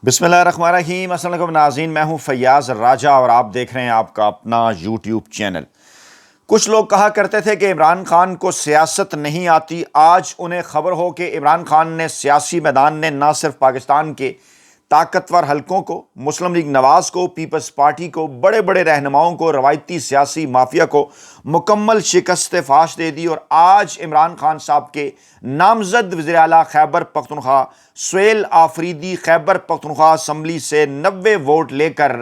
بسم اللہ الرحمن الرحیم۔ السلام علیکم ناظرین، میں ہوں فیاض راجہ اور آپ دیکھ رہے ہیں آپ کا اپنا یوٹیوب چینل۔ کچھ لوگ کہا کرتے تھے کہ عمران خان کو سیاست نہیں آتی۔ آج انہیں خبر ہو کہ عمران خان نے سیاسی میدان نے نہ صرف پاکستان کے طاقتور حلقوں کو، مسلم لیگ نواز کو، پیپلز پارٹی کو، بڑے بڑے رہنماؤں کو، روایتی سیاسی مافیا کو مکمل شکست فاش دے دی، اور آج عمران خان صاحب کے نامزد وزیر اعلیٰ خیبر پختونخوا سہیل آفریدی خیبر پختونخوا اسمبلی سے 90 ووٹ لے کر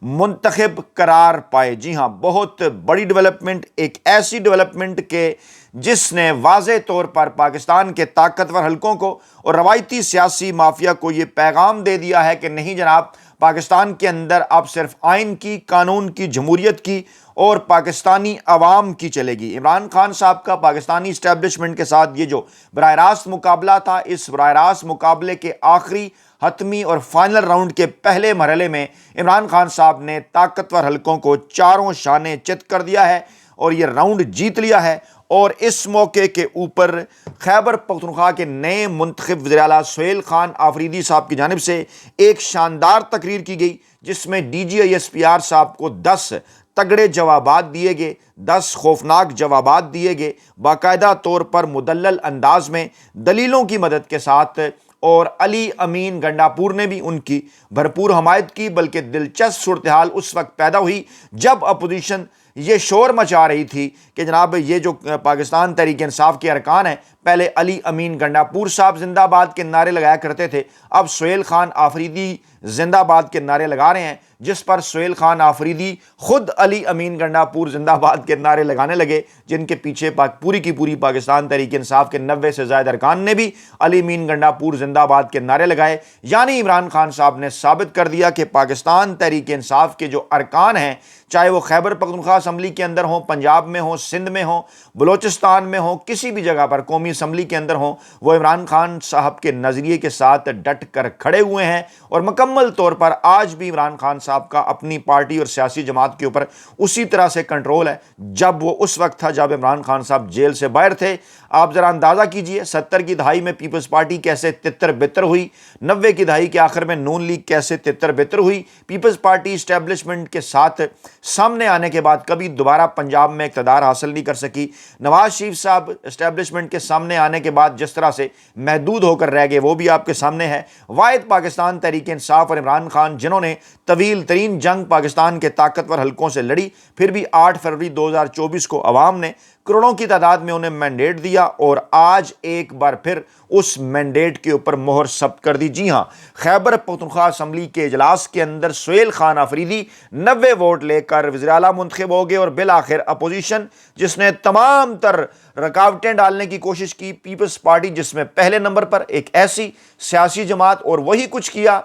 منتخب قرار پائے۔ جی ہاں، بہت بڑی ڈیولپمنٹ، ایک ایسی ڈیولپمنٹ کہ جس نے واضح طور پر پاکستان کے طاقتور حلقوں کو اور روایتی سیاسی مافیا کو یہ پیغام دے دیا ہے کہ نہیں جناب، پاکستان کے اندر اب صرف آئین کی، قانون کی، جمہوریت کی اور پاکستانی عوام کی چلے گی۔ عمران خان صاحب کا پاکستانی اسٹیبلشمنٹ کے ساتھ یہ جو براہ راست مقابلہ تھا، اس براہ راست مقابلے کے آخری حتمی اور فائنل راؤنڈ کے پہلے مرحلے میں عمران خان صاحب نے طاقتور حلقوں کو چاروں شانے چت کر دیا ہے اور یہ راؤنڈ جیت لیا ہے۔ اور اس موقع کے اوپر خیبر پختونخوا کے نئے منتخب وزیر اعلیٰ سہیل خان آفریدی صاحب کی جانب سے ایک شاندار تقریر کی گئی، جس میں D G I S P R صاحب کو 10 تگڑے جوابات دیے گئے، 10 خوفناک جوابات دیے گئے، باقاعدہ طور پر مدلل انداز میں دلیلوں کی مدد کے ساتھ، اور علی امین گنڈاپور نے بھی ان کی بھرپور حمایت کی۔ بلکہ دلچسپ صورتحال اس وقت پیدا ہوئی جب اپوزیشن یہ شور مچا رہی تھی کہ جناب یہ جو پاکستان تحریک انصاف کے ارکان ہیں، پہلے علی امین گنڈاپور صاحب زندہ آباد کے نعرے لگایا کرتے تھے، اب سہیل خان آفریدی زندہ آباد کے نعرے لگا رہے ہیں، جس پر سہیل خان آفریدی خود علی امین گنڈاپور زندہ آباد کے نعرے لگانے لگے، جن کے پیچھے پوری کی پوری پاکستان تحریک انصاف کے 90 سے زائد ارکان نے بھی علی امین گنڈاپور زندہ آباد کے نعرے لگائے۔ یعنی عمران خان صاحب نے ثابت کر دیا کہ پاکستان تحریک انصاف کے جو ارکان ہیں، چاہے وہ خیبر پختونخوا اسمبلی کے اندر ہوں، پنجاب میں ہوں، سندھ میں ہوں، بلوچستان میں ہوں، کسی بھی جگہ پر قومی اسمبلی کے اندر ہوں، وہ عمران خان صاحب کے نظریے کے ساتھ ڈٹ کر کھڑے ہوئے ہیں۔ اور مکمل طور پر آج بھی عمران خان صاحب کا اپنی پارٹی اور سیاسی جماعت کے اوپر اسی طرح سے کنٹرول ہے جب وہ اس وقت تھا جب عمران خان صاحب جیل سے باہر تھے۔ آپ ذرا اندازہ کیجئے 70 کی دہائی میں پیپلز پارٹی کیسے تتر بتر ہوئی، 90 کی دہائی کے آخر میں نون لیگ کیسے تتر بتر ہوئی۔ پیپلز پارٹی اسٹیبلشمنٹ کے ساتھ سامنے آنے کے بعد کبھی دوبارہ پنجاب میں اقتدار حاصل نہیں کر سکی۔ نواز شریف صاحب اسٹیبلشمنٹ کے سامنے آنے کے بعد جس طرح سے محدود ہو کر رہ گئے، وہ بھی آپ کے سامنے ہے۔ واحد پاکستان تحریک انصاف اور عمران خان جنہوں نے طویل ترین جنگ پاکستان کے طاقتور حلقوں سے لڑی، پھر بھی 8 فروری 2024 کو عوام نے کروڑوں کی تعداد میں انہیں مینڈیٹ دیا اور آج ایک بار پھر اس مینڈیٹ کے اوپر مہر ثبت کر دی۔ جی ہاں، خیبر پختونخوا اسمبلی کے اجلاس کے اندر سہیل خان آفریدی 90 ووٹ لے کر وزیر اعلیٰ منتخب ہو گئے، اور بالآخر اپوزیشن جس نے تمام تر رکاوٹیں ڈالنے کی کوشش کی، پیپلز پارٹی جس میں پہلے نمبر پر ایک ایسی سیاسی جماعت، اور وہی کچھ کیا۔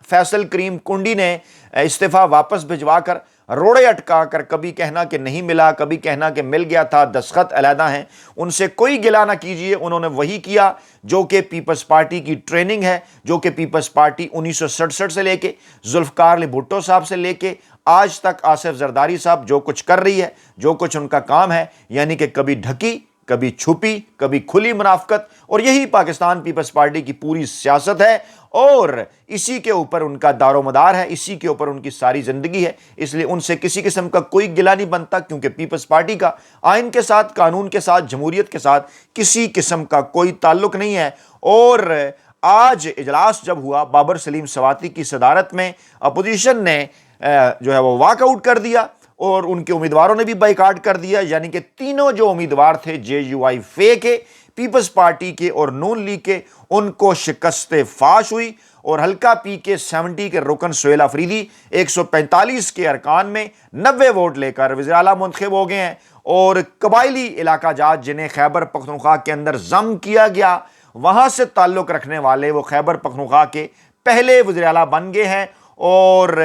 فیصل کریم کنڈی نے استعفیٰ واپس بھجوا کر روڑے اٹکا کر کبھی کہنا کہ نہیں ملا، کبھی کہنا کہ مل گیا تھا، دستخط علیحدہ ہیں، ان سے کوئی گلہ نہ کیجئے۔ انہوں نے وہی کیا جو کہ پیپلز پارٹی کی ٹریننگ ہے، جو کہ پیپلز پارٹی 1967 سے لے کے ذوالفقار علی بھٹو صاحب سے لے کے آج تک آصف زرداری صاحب جو کچھ کر رہی ہے، جو کچھ ان کا کام ہے، یعنی کہ کبھی ڈھکی، کبھی چھپی، کبھی کھلی منافقت، اور یہی پاکستان پیپلز پارٹی کی پوری سیاست ہے، اور اسی کے اوپر ان کا دار و مدار ہے، اسی کے اوپر ان کی ساری زندگی ہے۔ اس لیے ان سے کسی قسم کا کوئی گلہ نہیں بنتا، کیونکہ پیپلز پارٹی کا آئین کے ساتھ، قانون کے ساتھ، جمہوریت کے ساتھ کسی قسم کا کوئی تعلق نہیں ہے۔ اور آج اجلاس جب ہوا، بابر سلیم سواتی کی صدارت میں اپوزیشن نے جو ہے وہ واک آؤٹ کر دیا، اور ان کے امیدواروں نے بھی بائیکاٹ کر دیا، یعنی کہ تینوں جو امیدوار تھے جے یو آئی فے کے، پیپلز پارٹی کے اور نون لیگ کے، ان کو شکست فاش ہوئی، اور حلقہ پی کے 70 کے رکن سہیل آفریدی 145 کے ارکان میں 90 ووٹ لے کر وزیر اعلیٰ منتخب ہو گئے ہیں، اور قبائلی علاقہ جات جنہیں خیبر پختونخوا کے اندر ضم کیا گیا، وہاں سے تعلق رکھنے والے وہ خیبر پختونخوا کے پہلے وزیر اعلیٰ بن گئے ہیں۔ اور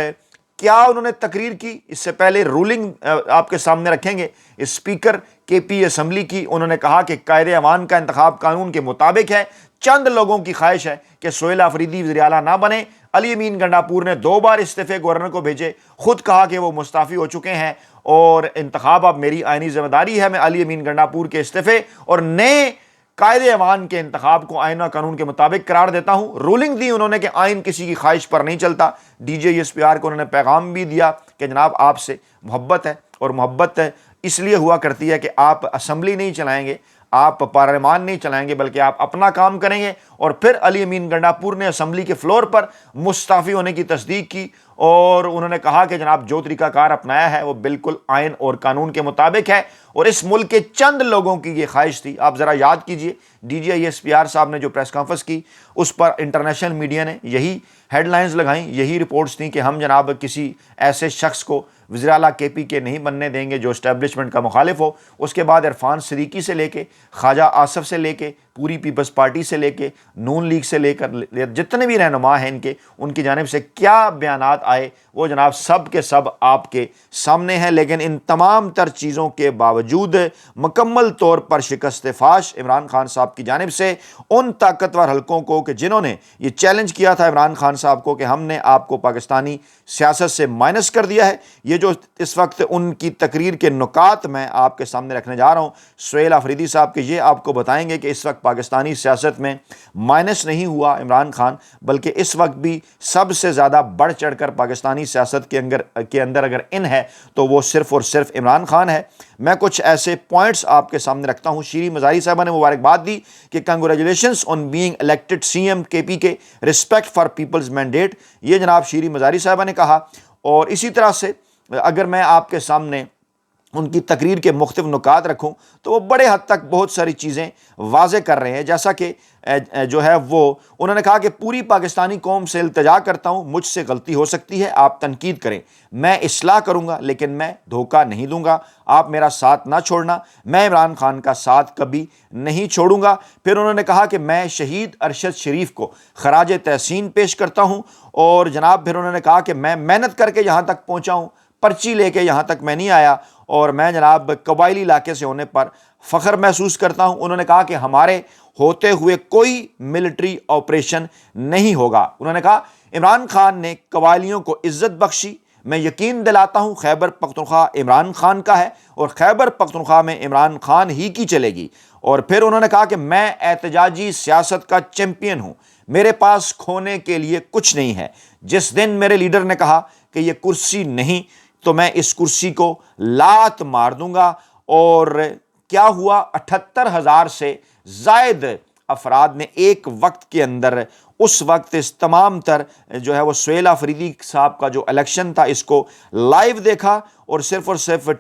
کیا انہوں نے تقریر کی؟ اس سے پہلے رولنگ آپ کے سامنے رکھیں گے اسپیکر کے پی اسمبلی کی۔ انہوں نے کہا کہ قائد ایوان کا انتخاب قانون کے مطابق ہے، چند لوگوں کی خواہش ہے کہ سہیل آفریدی وزیر اعلیٰ نہ بنے۔ علی امین گنڈاپور نے 2 بار استعفے گورنر کو بھیجے، خود کہا کہ وہ مستعفی ہو چکے ہیں، اور انتخاب اب میری آئینی ذمہ داری ہے، میں علی امین گنڈاپور کے استعفے اور نئے قائد ایوان کے انتخاب کو آئین و قانون کے مطابق قرار دیتا ہوں۔ رولنگ دی انہوں نے کہ آئین کسی کی خواہش پر نہیں چلتا۔ D G S P R کو انہوں نے پیغام بھی دیا کہ جناب آپ سے محبت ہے، اور محبت اس لیے ہوا کرتی ہے کہ آپ اسمبلی نہیں چلائیں گے، آپ پارلیمان نہیں چلائیں گے، بلکہ آپ اپنا کام کریں گے۔ اور پھر علی امین گنڈا پور نے اسمبلی کے فلور پر مستعفی ہونے کی تصدیق کی، اور انہوں نے کہا کہ جناب جو طریقہ کار اپنایا ہے وہ بالکل آئین اور قانون کے مطابق ہے، اور اس ملک کے چند لوگوں کی یہ خواہش تھی۔ آپ ذرا یاد کیجئے D G S P R صاحب نے جو پریس کانفرنس کی، اس پر انٹرنیشنل میڈیا نے یہی ہیڈ لائنز لگائیں، یہی رپورٹس تھیں کہ ہم جناب کسی ایسے شخص کو وزیر اعلیٰ کے پی کے نہیں بننے دیں گے جو اسٹیبلشمنٹ کا مخالف ہو۔ اس کے بعد عرفان صدیقی سے لے کے خواجہ آصف سے لے کے پوری پیپلز پارٹی سے لے کے نون لیگ سے لے کر جتنے بھی رہنما ہیں ان کی جانب سے کیا بیانات آئے وہ جناب سب کے سب آپ کے سامنے ہیں۔ لیکن ان تمام تر چیزوں کے باوجود مکمل طور پر شکست فاش عمران خان صاحب کی جانب سے ان طاقتور حلقوں کو کہ جنہوں نے یہ چیلنج کیا تھا عمران خان صاحب کو کہ ہم نے آپ کو پاکستانی سیاست سے مائنس کر دیا ہے۔ یہ جو اس وقت ان کی تقریر کے نکات میں آپ کے سامنے رکھنے جا رہا ہوں، سہیل آفریدی صاحب کے یہ آپ کو بتائیں گے کہ اس وقت پاکستانی سیاست میں مائنس نہیں ہوا عمران خان، بلکہ اس وقت بھی سب سے زیادہ بڑھ چڑھ کر پاکستانی سیاست کے اندر اگر ان ہے تو وہ صرف اور صرف عمران خان ہے۔ میں کچھ ایسے پوائنٹس آپ کے سامنے رکھتا ہوں۔ شیریں مزاری صاحبہ نے مبارکباد دی کہ congratulations on being elected C M K P کے، ریسپیکٹ فار پیپلز مینڈیٹ، یہ جناب شیریں مزاری صاحبہ نے کہا۔ اور اسی طرح سے اگر میں آپ کے سامنے ان کی تقریر کے مختلف نکات رکھوں تو وہ بڑے حد تک بہت ساری چیزیں واضح کر رہے ہیں، جیسا کہ جو ہے وہ انہوں نے کہا کہ پوری پاکستانی قوم سے التجا کرتا ہوں، مجھ سے غلطی ہو سکتی ہے، آپ تنقید کریں، میں اصلاح کروں گا لیکن میں دھوکہ نہیں دوں گا، آپ میرا ساتھ نہ چھوڑنا، میں عمران خان کا ساتھ کبھی نہیں چھوڑوں گا۔ پھر انہوں نے کہا کہ میں شہید ارشد شریف کو خراج تحسین پیش کرتا ہوں، اور جناب پھر انہوں نے کہا کہ میں محنت کر کے یہاں تک پہنچا ہوں، پرچی لے کے یہاں تک میں نہیں آیا، اور میں جناب قبائلی علاقے سے ہونے پر فخر محسوس کرتا ہوں۔ انہوں نے کہا کہ ہمارے ہوتے ہوئے کوئی ملٹری آپریشن نہیں ہوگا۔ انہوں نے کہا عمران خان نے قبائلیوں کو عزت بخشی، میں یقین دلاتا ہوں خیبر پختونخوا عمران خان کا ہے اور خیبر پختونخوا میں عمران خان ہی کی چلے گی۔ اور پھر انہوں نے کہا کہ میں احتجاجی سیاست کا چیمپئن ہوں، میرے پاس کھونے کے لیے کچھ نہیں ہے۔ جس دن میرے لیڈر نے کہا کہ یہ کرسی نہیں تو میں اس کرسی کو لات مار دوں گا۔ اور کیا ہوا، 78,000 سے زائد افراد نے ایک وقت کے اندر اس وقت اس تمام تر جو ہے وہ سہیل آفریدی صاحب کا جو الیکشن تھا اس کو لائیو دیکھا، اور صرف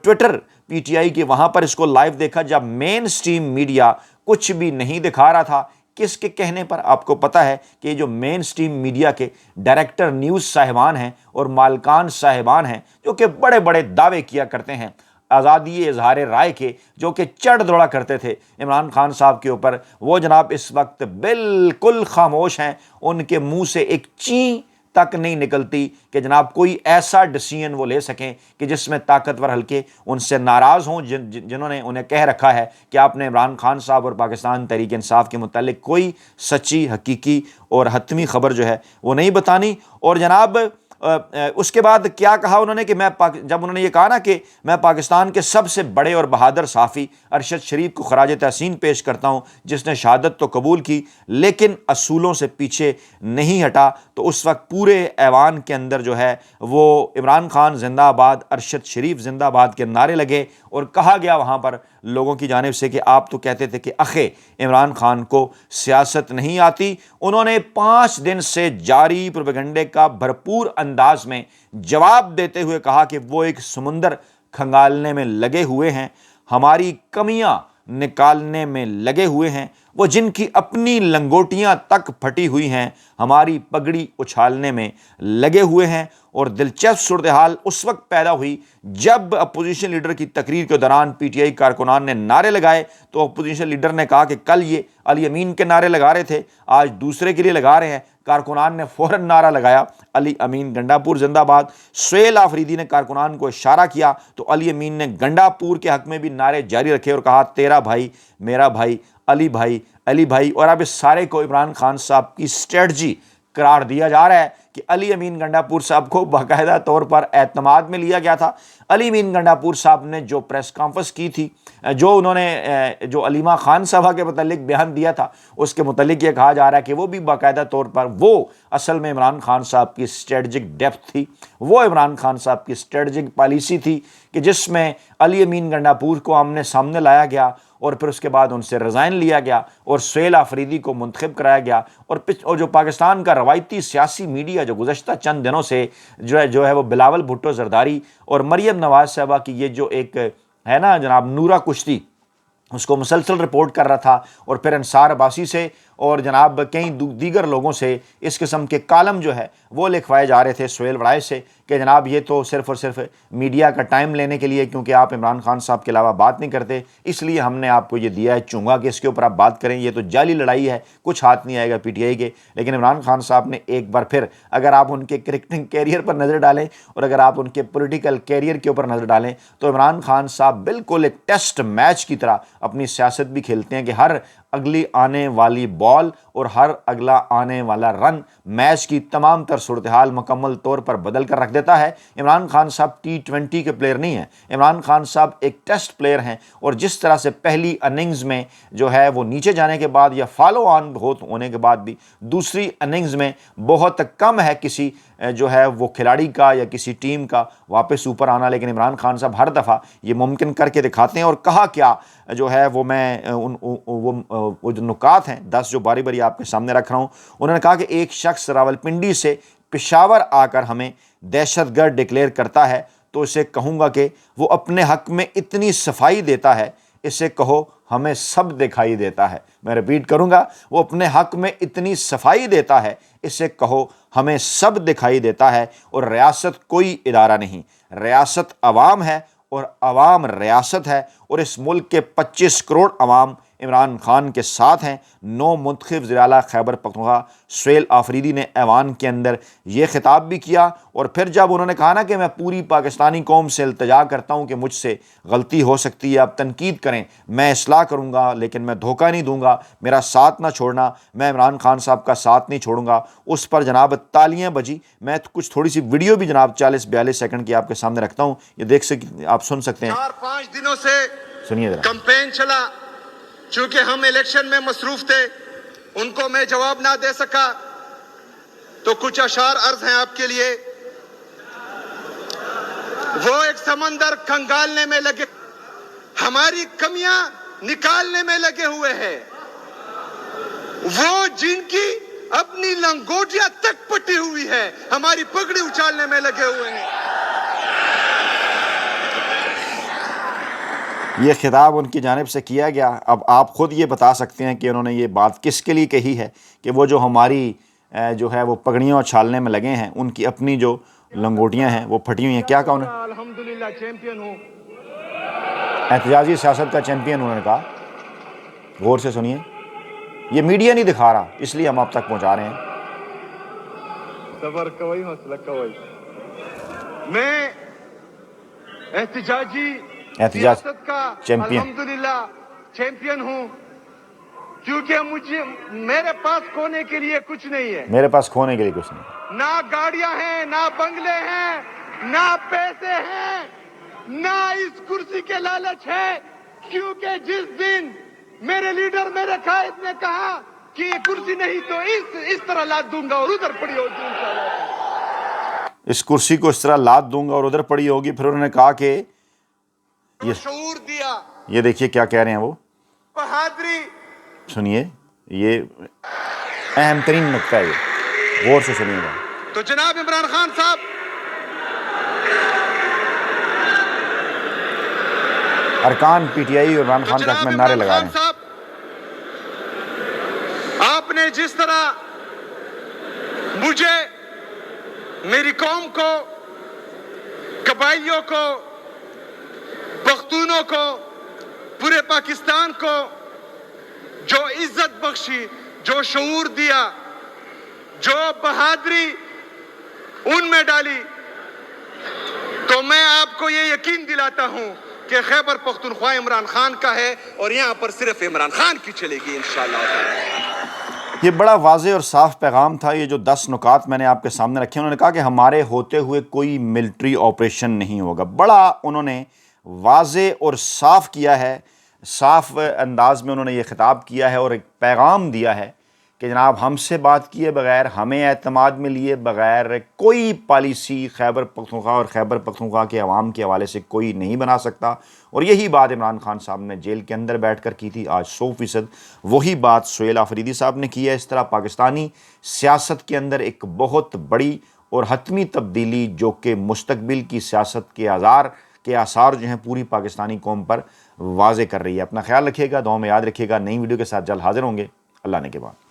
ٹویٹر پی ٹی آئی کے وہاں پر اس کو لائیو دیکھا جب مین سٹریم میڈیا کچھ بھی نہیں دکھا رہا تھا۔ کس کے کہنے پر؟ آپ کو پتہ ہے کہ جو مین سٹریم میڈیا کے ڈائریکٹر نیوز صاحبان ہیں اور مالکان صاحبان ہیں جو کہ بڑے بڑے دعوے کیا کرتے ہیں آزادی اظہار رائے کے، جو کہ چڑھ دوڑا کرتے تھے عمران خان صاحب کے اوپر، وہ جناب اس وقت بالکل خاموش ہیں۔ ان کے منہ سے ایک چین تک نہیں نکلتی کہ جناب کوئی ایسا ڈیسیژن وہ لے سکیں کہ جس میں طاقتور حلقے ان سے ناراض ہوں، جنہوں نے انہیں کہہ رکھا ہے کہ آپ نے عمران خان صاحب اور پاکستان تحریک انصاف کے متعلق کوئی سچی، حقیقی اور حتمی خبر جو ہے وہ نہیں بتانی۔ اور جناب اس کے بعد کیا کہا انہوں نے کہ جب انہوں نے یہ کہا نا کہ میں پاکستان کے سب سے بڑے اور بہادر صحافی ارشد شریف کو خراج تحسین پیش کرتا ہوں جس نے شہادت تو قبول کی لیکن اصولوں سے پیچھے نہیں ہٹا، تو اس وقت پورے ایوان کے اندر جو ہے وہ عمران خان زندہ آباد، ارشد شریف زندہ آباد کے نعرے لگے، اور کہا گیا وہاں پر لوگوں کی جانب سے کہ آپ تو کہتے تھے کہ اخے عمران خان کو سیاست نہیں آتی۔ انہوں نے 5 دن سے جاری پروپیگنڈے کا بھرپور انداز میں جواب دیتے ہوئے کہا کہ وہ ایک سمندر کھنگالنے میں لگے ہوئے ہیں، ہماری کمیاں نکالنے میں لگے ہوئے ہیں، وہ جن کی اپنی لنگوٹیاں تک پھٹی ہوئی ہیں ہماری پگڑی اچھالنے میں لگے ہوئے ہیں۔ اور دلچسپ صورتحال اس وقت پیدا ہوئی جب اپوزیشن لیڈر کی تقریر کے دوران پی ٹی آئی کارکنان نے نعرے لگائے، تو اپوزیشن لیڈر نے کہا کہ کل یہ علی امین کے نعرے لگا رہے تھے، آج دوسرے کے لیے لگا رہے ہیں۔ کارکنان نے فوراً نعرہ لگایا علی امین گنڈا پور زندہ باد۔ سہیل آفریدی نے کارکنان کو اشارہ کیا تو علی امین نے گنڈا پور کے حق میں بھی نعرے جاری رکھے اور کہا تیرا بھائی، میرا بھائی، علی بھائی، علی بھائی۔ اور اب اس سارے کو عمران خان صاحب کی اسٹریٹجی قرار دیا جا رہا ہے کہ علی امین گنڈاپور صاحب کو باقاعدہ طور پر اعتماد میں لیا گیا تھا۔ علی امین گنڈاپور صاحب نے جو پریس کانفرنس کی تھی، جو انہوں نے جو علیمہ خان صاحبہ کے متعلق بیان دیا تھا، اس کے متعلق یہ کہا جا رہا ہے کہ وہ بھی باقاعدہ طور پر وہ اصل میں عمران خان صاحب کی اسٹریٹجک ڈیپتھ تھی، وہ عمران خان صاحب کی اسٹریٹجک پالیسی تھی کہ جس میں علی امین گنڈاپور کو آمنے سامنے لایا گیا اور پھر اس کے بعد ان سے ریزائن لیا گیا اور سہیل آفریدی کو منتخب کرایا گیا، اور جو پاکستان کا روایتی سیاسی میڈیا جو گزشتہ چند دنوں سے جو ہے وہ بلاول بھٹو زرداری اور مریم نواز صاحبہ کی یہ جو ایک ہے نا جناب نورہ کشتی، اس کو مسلسل رپورٹ کر رہا تھا، اور پھر انصار عباسی سے اور جناب کئی دیگر لوگوں سے اس قسم کے کالم جو ہے وہ لکھوائے جا رہے تھے سہیل وڑائے سے کہ جناب یہ تو صرف اور صرف میڈیا کا ٹائم لینے کے لیے، کیونکہ آپ عمران خان صاحب کے علاوہ بات نہیں کرتے، اس لیے ہم نے آپ کو یہ دیا ہے چونگا کہ اس کے اوپر آپ بات کریں، یہ تو جعلی لڑائی ہے، کچھ ہاتھ نہیں آئے گا پی ٹی آئی کے۔ لیکن عمران خان صاحب نے ایک بار پھر اگر آپ ان کے کرکٹنگ کیریئر پر نظر ڈالیں اور اگر آپ ان کے پولیٹیکل کیریئر کے اوپر نظر ڈالیں تو عمران خان صاحب بالکل ایک ٹیسٹ میچ کی طرح اپنی سیاست بھی کھیلتے ہیں کہ ہر اگلی آنے والی بال اور ہر اگلا آنے والا رن میچ کی تمام تر صورتحال مکمل طور پر بدل کر رکھ دیتا ہے۔ عمران خان صاحب T20 کے پلیئر نہیں ہیں، عمران خان صاحب ایک ٹیسٹ پلیئر ہیں، اور جس طرح سے پہلی اننگز میں جو ہے وہ نیچے جانے کے بعد یا فالو آن ہونے کے بعد بھی دوسری اننگز میں بہت کم ہے کسی جو ہے وہ کھلاڑی کا یا کسی ٹیم کا واپس اوپر آنا، لیکن عمران خان صاحب ہر دفعہ یہ ممکن کر کے دکھاتے ہیں۔ اور کہا کیا جو ہے وہ میں وہ جو نکات ہیں 10 جو باری باری آپ کے سامنے رکھ رہا ہوں، انہوں نے کہا کہ ایک شخص راولپنڈی سے پشاور آ کر ہمیں دہشت گرد ڈکلیئر کرتا ہے تو اسے کہوں گا کہ وہ اپنے حق میں اتنی صفائی دیتا ہے، اسے کہو ہمیں سب دکھائی دیتا ہے۔ میں ریپیٹ کروں گا، وہ اپنے حق میں اتنی صفائی دیتا ہے، اسے کہو ہمیں سب دکھائی دیتا ہے۔ اور ریاست کوئی ادارہ نہیں، ریاست عوام ہے اور عوام ریاست ہے، اور اس ملک کے 25 کروڑ عوام عمران خان کے ساتھ ہیں۔ نو منتخب وزیر اعلیٰ خیبر پختونخوا سہیل آفریدی نے ایوان کے اندر یہ خطاب بھی کیا، اور پھر جب انہوں نے کہا نا کہ میں پوری پاکستانی قوم سے التجا کرتا ہوں کہ مجھ سے غلطی ہو سکتی ہے، آپ تنقید کریں، میں اصلاح کروں گا، لیکن میں دھوکہ نہیں دوں گا، میرا ساتھ نہ چھوڑنا، میں عمران خان صاحب کا ساتھ نہیں چھوڑوں گا۔ اس پر جناب تالیاں بجی۔ میں کچھ تھوڑی سی ویڈیو بھی جناب 40-42 سیکنڈ کی آپ کے سامنے رکھتا ہوں، یہ دیکھ سکتے آپ سن سکتے ہیں۔ 4-5 دنوں سے سنیے ذرا۔ کمپین چلا، چونکہ ہم الیکشن میں مصروف تھے، ان کو میں جواب نہ دے سکا، تو کچھ اشعار عرض ہیں آپ کے لیے۔ وہ ایک سمندر کھنگالنے میں لگے، ہماری کمیاں نکالنے میں لگے ہوئے ہیں، وہ جن کی اپنی لنگوٹیاں تک پٹی ہوئی ہے ہماری پگڑی اچھالنے میں لگے ہوئے ہیں۔ یہ خطاب ان کی جانب سے کیا گیا۔ اب آپ خود یہ بتا سکتے ہیں کہ انہوں نے یہ بات کس کے لیے کہی ہے کہ وہ جو ہماری جو ہے وہ پگڑیاں اچھالنے میں لگے ہیں، ان کی اپنی جو لنگوٹیاں ہیں وہ پھٹی ہوئی ہیں۔ کیا کہا انہوں نے؟ الحمدللہ چیمپئن ہوں۔ احتجاجی سیاست کا چیمپئن انہوں نے کہا۔ غور سے سنیے، یہ میڈیا نہیں دکھا رہا، اس لیے ہم آپ تک پہنچا رہے ہیں۔ صبر کوئی، حوصلہ کوئی۔ میں احتجاجی سیاست کا چیمپئن الحمدللہ چیمپئن ہوں، کیونکہ میرے پاس کھونے کے لیے کچھ نہیں ہے، میرے پاس کھونے کے لیے کچھ نہیں، نہ گاڑیاں ہیں، نہ بنگلے ہیں، نہ پیسے ہیں، نہ اس کرسی کے لالچ ہے، کیونکہ جس دن میرے لیڈر میرے قائد نے کہا کہ یہ کرسی نہیں تو اس طرح لاد دوں گا اور ادھر پڑی ہوگی انشاءاللہ، اس کرسی کو اس طرح لاد دوں گا اور ادھر پڑی ہوگی۔ پھر انہوں نے کہا کہ یہ شعور دیا، یہ دیکھیے کیا کہہ رہے ہیں وہ، بہادری۔ سنیے، یہ اہم ترین نکتہ ہے، یہ غور سے سنیے گا۔ تو جناب عمران خان صاحب، ارکان پی ٹی آئی اور عمران خان کے حق میں نعرے لگا رہے ہیں۔ آپ نے جس طرح مجھے، میری قوم کو، قبائلیوں کو، پختونوں کو، پورے پاکستان کو جو عزت بخشی، جو شعور دیا، جو بہادری ان میں ڈالی، تو میں آپ کو یہ یقین دلاتا ہوں کہ خیبر پختونخوا عمران خان کا ہے، اور یہاں پر صرف عمران خان کی چلے گی انشاءاللہ۔ یہ بڑا واضح اور صاف پیغام تھا. یہ جو 10 نکات میں نے آپ کے سامنے رکھے, انہوں نے کہا کہ ہمارے ہوتے ہوئے کوئی ملٹری آپریشن نہیں ہوگا. بڑا انہوں نے واضح اور صاف کیا ہے, صاف انداز میں انہوں نے یہ خطاب کیا ہے اور ایک پیغام دیا ہے کہ جناب ہم سے بات کیے بغیر, ہمیں اعتماد میں لیے بغیر کوئی پالیسی خیبر پختونخوا اور خیبر پختونخوا کے عوام کے حوالے سے کوئی نہیں بنا سکتا. اور یہی بات عمران خان صاحب نے جیل کے اندر بیٹھ کر کی تھی. آج 100% وہی بات سہیل آفریدی صاحب نے کی ہے. اس طرح پاکستانی سیاست کے اندر ایک بہت بڑی اور حتمی تبدیلی جو کہ مستقبل کی سیاست کے آثار جو ہیں پوری پاکستانی قوم پر واضح کر رہی ہے. اپنا خیال رکھیے گا, دعاؤں میں یاد رکھیے گا. نئی ویڈیو کے ساتھ جلد حاضر ہوں گے. اللہ نے کے بعد.